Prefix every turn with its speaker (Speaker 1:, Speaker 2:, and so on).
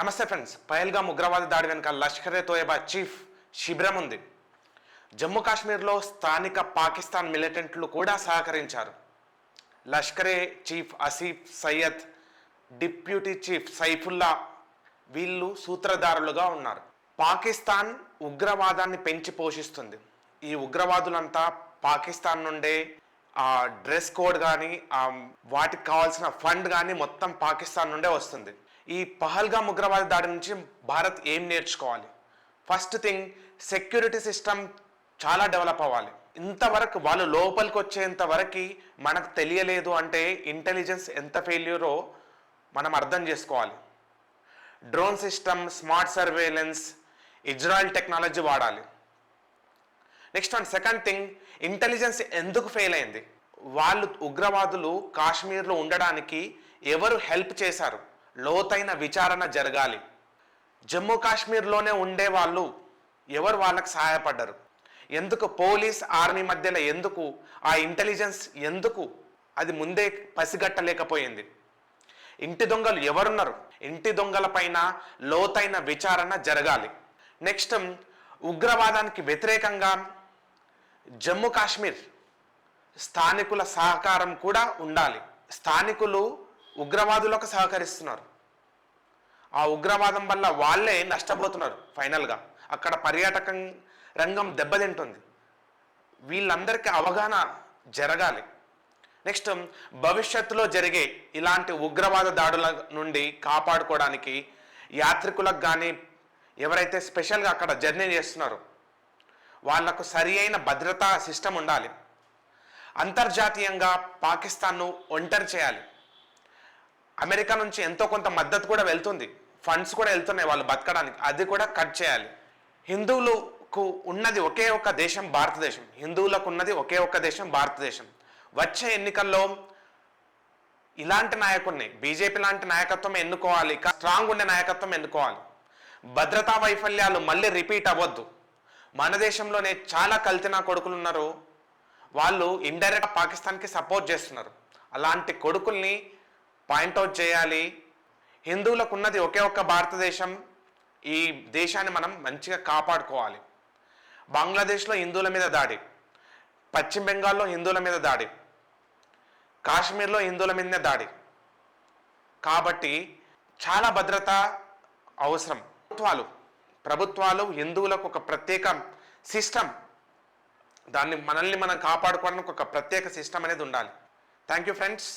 Speaker 1: నమస్తే ఫ్రెండ్స్. పహల్గామ్ ఉగ్రవాద దాడి వెనుక లష్కరే తోయబా చీఫ్ శిబిరం ఉంది. జమ్మూ కాశ్మీర్లో స్థానిక పాకిస్తాన్ మిలిటెంట్లు కూడా సహకరించారు. Lashkar chief Asif Syed, deputy chief Saifullah వీళ్ళు సూత్రధారులుగా ఉన్నారు. పాకిస్తాన్ ఉగ్రవాదాన్ని పెంచి పోషిస్తుంది. ఈ ఉగ్రవాదులంతా పాకిస్తాన్ నుండే డ్రెస్ కోడ్ కానీ వాటికి కావాల్సిన ఫండ్ కానీ మొత్తం పాకిస్తాన్ నుండే వస్తుంది. ఈ పహల్గామ్ ఉగ్రవాద దాడి నుంచి భారత్ ఏం నేర్చుకోవాలి? ఫస్ట్ థింగ్, సెక్యూరిటీ సిస్టమ్ చాలా డెవలప్ అవ్వాలి. ఇంతవరకు వాళ్ళు లోపలికి వచ్చేంత వరకు మనకు తెలియలేదు అంటే ఇంటెలిజెన్స్ ఎంత ఫెయిల్యూరో మనం అర్థం చేసుకోవాలి. Drone system, smart surveillance, Israel technology వాడాలి. Next one, second thing, intelligence ఎందుకు ఫెయిల్ అయింది? వాళ్ళు ఉగ్రవాదులు కాశ్మీర్లో ఉండడానికి ఎవరు హెల్ప్ చేశారు? లోతైన విచారణ జరగాలి. జమ్మూ కాశ్మీర్లోనే ఉండే వాళ్ళు ఎవరు వాళ్ళకి సహాయపడ్డారు? ఎందుకు పోలీస్ ఆర్మీ మధ్యలో ఎందుకు ఆ ఇంటెలిజెన్స్ ఎందుకు అది ముందే పసిగట్టలేకపోయింది? ఇంటి దొంగలు ఎవరున్నారు? ఇంటి దొంగల పైన లోతైన విచారణ జరగాలి. నెక్స్ట్, ఉగ్రవాదానికి వ్యతిరేకంగా జమ్మూ కాశ్మీర్ స్థానికుల సహకారం కూడా ఉండాలి. స్థానికులు ఉగ్రవాదులకు సహకరిస్తున్నారు. ఆ ఉగ్రవాదం వల్ల వాళ్ళే నష్టపోతున్నారు. ఫైనల్గా అక్కడ పర్యాటక రంగం దెబ్బతింటుంది. వీళ్ళందరికీ అవగాహన జరగాలి. నెక్స్ట్, భవిష్యత్తులో జరిగే ఇలాంటి ఉగ్రవాద దాడుల నుండి కాపాడుకోవడానికి యాత్రికులకు కానీ ఎవరైతే స్పెషల్గా అక్కడ జర్నీ చేస్తున్నారో వాళ్లకు సరి అయిన భద్రతా సిస్టమ్ ఉండాలి. అంతర్జాతీయంగా పాకిస్తాన్ను ఒంటరి చేయాలి. అమెరికా నుంచి ఎంతో కొంత మద్దతు కూడా వెళ్తుంది, ఫండ్స్ కూడా వెళ్తున్నాయి వాళ్ళు బతకడానికి, అది కూడా కట్ చేయాలి. హిందువులకు ఉన్నది ఒకే ఒక్క దేశం భారతదేశం. హిందువులకు ఉన్నది ఒకే ఒక్క దేశం భారతదేశం. వచ్చే ఎన్నికల్లో ఇలాంటి నాయకుడిని, బీజేపీ లాంటి నాయకత్వం ఎన్నుకోవాలి, స్ట్రాంగ్ ఉండే నాయకత్వం ఎన్నుకోవాలి. భద్రతా వైఫల్యాలు మళ్ళీ రిపీట్ అవ్వద్దు. మన దేశంలోనే చాలా కల్తీనా కొడుకులు ఉన్నారు, వాళ్ళు ఇండైరెక్ట్ పాకిస్తాన్కి సపోర్ట్ చేస్తున్నారు. అలాంటి కొడుకుల్ని పాయింట్అవుట్ చేయాలి. హిందువులకు ఉన్నది ఒకే ఒక్క భారతదేశం. ఈ దేశాన్ని మనం మంచిగా కాపాడుకోవాలి. బంగ్లాదేశ్లో హిందువుల మీద దాడి, పశ్చిమ బెంగాల్లో హిందువుల మీద దాడి, కాశ్మీర్లో హిందువుల మీదనే దాడి. కాబట్టి చాలా భద్రత అవసరం. ప్రభుత్వాలు హిందువులకు ఒక ప్రత్యేక సిస్టమ్, మనల్ని మనం కాపాడుకోవడానికి ఒక ప్రత్యేక సిస్టమ్ అనేది ఉండాలి. Thank you friends.